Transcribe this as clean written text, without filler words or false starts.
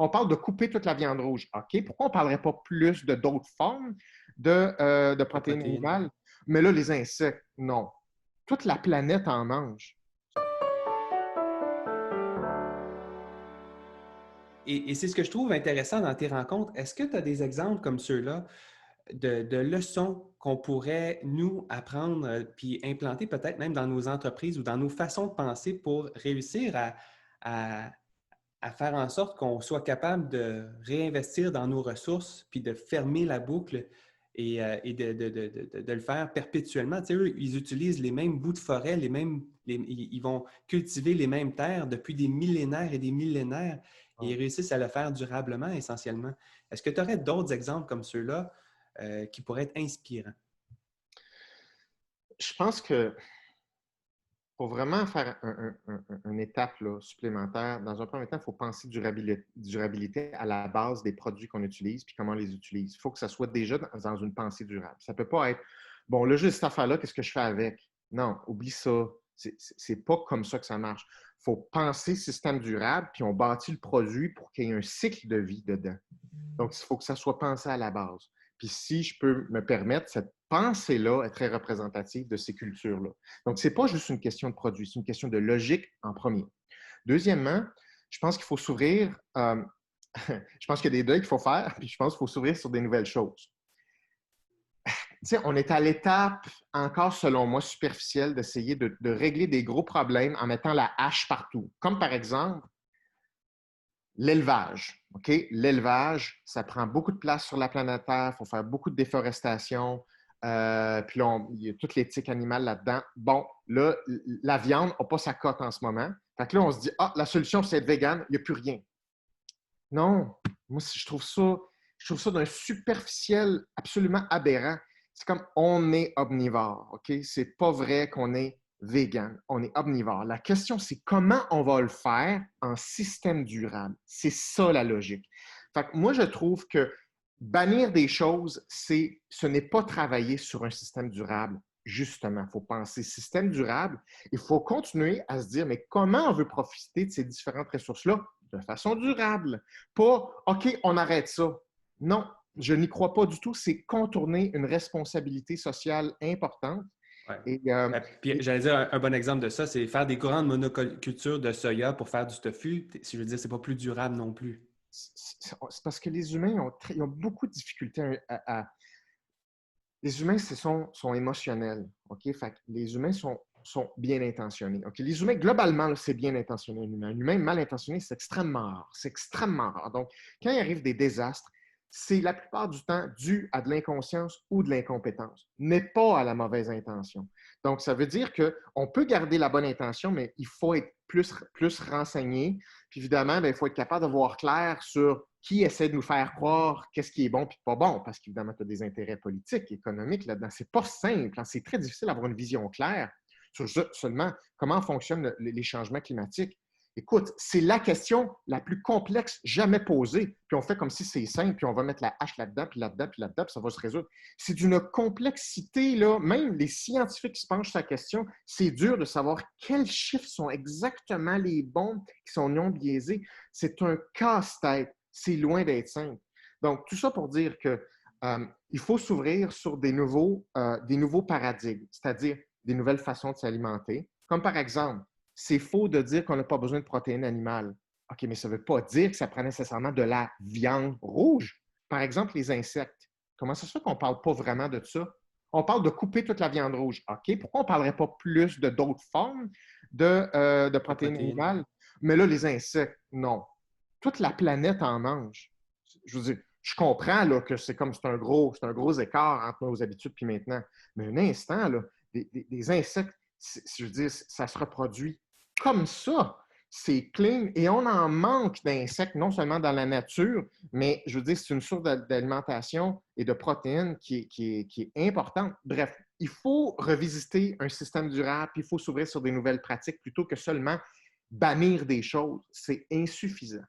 On parle de couper toute la viande rouge. OK, pourquoi on ne parlerait pas plus de d'autres formes de de protéines protéines. animales? Mais là, les insectes, non. Toute la planète en mange. Et c'est ce que je trouve intéressant dans tes rencontres. Est-ce que tu as des exemples comme ceux-là de leçons qu'on pourrait, nous, apprendre puis implanter peut-être même dans nos entreprises ou dans nos façons de penser pour réussir à, à faire en sorte qu'on soit capable de réinvestir dans nos ressources puis de fermer la boucle et de le faire perpétuellement. Tu sais, eux, ils utilisent les mêmes bouts de forêt, ils vont cultiver les mêmes terres depuis des millénaires et des millénaires et ils réussissent à le faire durablement, essentiellement. Est-ce que tu aurais d'autres exemples comme ceux-là qui pourraient être inspirants? Je pense que pour vraiment faire une étape là, supplémentaire, dans un premier temps, il faut penser durabilité à la base des produits qu'on utilise puis comment on les utilise. Il faut que ça soit déjà dans une pensée durable. Ça ne peut pas être, bon, là, juste cette affaire-là, qu'est-ce que je fais avec? Non, oublie ça. C'est pas comme ça que ça marche. Il faut penser système durable, puis on bâtit le produit pour qu'il y ait un cycle de vie dedans. Donc, il faut que ça soit pensé à la base. Puis si je peux me permettre, cette pensée-là est très représentative de ces cultures-là. Donc, ce n'est pas juste une question de produit, c'est une question de logique en premier. Deuxièmement, je pense qu'il faut s'ouvrir, je pense qu'il y a des deuils qu'il faut faire, puis je pense qu'il faut s'ouvrir sur des nouvelles choses. Tu sais, on est à l'étape, encore selon moi, superficielle d'essayer de régler des gros problèmes en mettant la hache partout. Comme par exemple, l'élevage. OK? L'élevage, ça prend beaucoup de place sur la planète Terre. Il faut faire beaucoup de déforestation. Puis là, il y a toute l'éthique animale là-dedans. Bon, là, la viande n'a pas sa cote en ce moment. Fait que là, on se dit, ah, la solution, c'est être vegan, il n'y a plus rien. Non, moi, je trouve ça d'un superficiel absolument aberrant. C'est comme on est omnivore, OK? C'est pas vrai qu'on est vegan, on est omnivore. La question, c'est comment on va le faire en système durable. C'est ça la logique. Fait que moi, je trouve que bannir des choses, ce n'est pas travailler sur un système durable. Justement, il faut penser système durable. Il faut continuer à se dire, mais comment on veut profiter de ces différentes ressources-là de façon durable? Pas, OK, on arrête ça. Non, je n'y crois pas du tout. C'est contourner une responsabilité sociale importante. Ouais. Et, Puis et j'allais dire un bon exemple de ça, c'est faire des grandes monocultures de soya pour faire du tofu. Si je veux dire, c'est pas plus durable non plus. c'est parce que les humains ils ont beaucoup de difficultés les humains, sont émotionnels. OK? Fait que les humains sont bien intentionnés. OK? Les humains, globalement, là, c'est bien intentionné, un humain. Un humain mal intentionné, c'est extrêmement rare. C'est extrêmement rare. Donc, quand il arrive des désastres, c'est la plupart du temps dû à de l'inconscience ou de l'incompétence, mais pas à la mauvaise intention. Donc, ça veut dire qu'on peut garder la bonne intention, mais il faut être plus renseigné. Puis évidemment, il faut être capable de voir clair sur qui essaie de nous faire croire qu'est-ce qui est bon et pas bon, parce qu'évidemment, tu as des intérêts politiques, économiques là-dedans. C'est pas simple. Hein. C'est très difficile d'avoir une vision claire sur seulement comment fonctionnent les changements climatiques. Écoute, c'est la question la plus complexe jamais posée. Puis on fait comme si c'est simple, puis on va mettre la hache là-dedans, puis là-dedans, puis là-dedans, puis ça va se résoudre. C'est d'une complexité, là. Même les scientifiques qui se penchent sur la question, c'est dur de savoir quels chiffres sont exactement les bons, qui sont non biaisés. C'est un casse-tête. C'est loin d'être simple. Donc, tout ça pour dire que il faut s'ouvrir sur des nouveaux paradigmes, c'est-à-dire des nouvelles façons de s'alimenter. Comme par exemple, c'est faux de dire qu'on n'a pas besoin de protéines animales. OK, mais ça ne veut pas dire que ça prend nécessairement de la viande rouge. Par exemple, les insectes. Comment ça se fait qu'on ne parle pas vraiment de ça? On parle de couper toute la viande rouge. OK, pourquoi on ne parlerait pas plus de d'autres formes de De protéines protéines. animales? Mais là, les insectes, non. Toute la planète en mange. Je veux dire, je comprends là, que c'est un gros écart entre nos habitudes puis maintenant. Mais un instant, là, des insectes, je veux dire, ça se reproduit comme ça. C'est clean et on en manque d'insectes, non seulement dans la nature, mais je veux dire, c'est une source d'alimentation et de protéines qui est importante. Bref, il faut revisiter un système durable, puis il faut s'ouvrir sur des nouvelles pratiques plutôt que seulement bannir des choses. C'est insuffisant.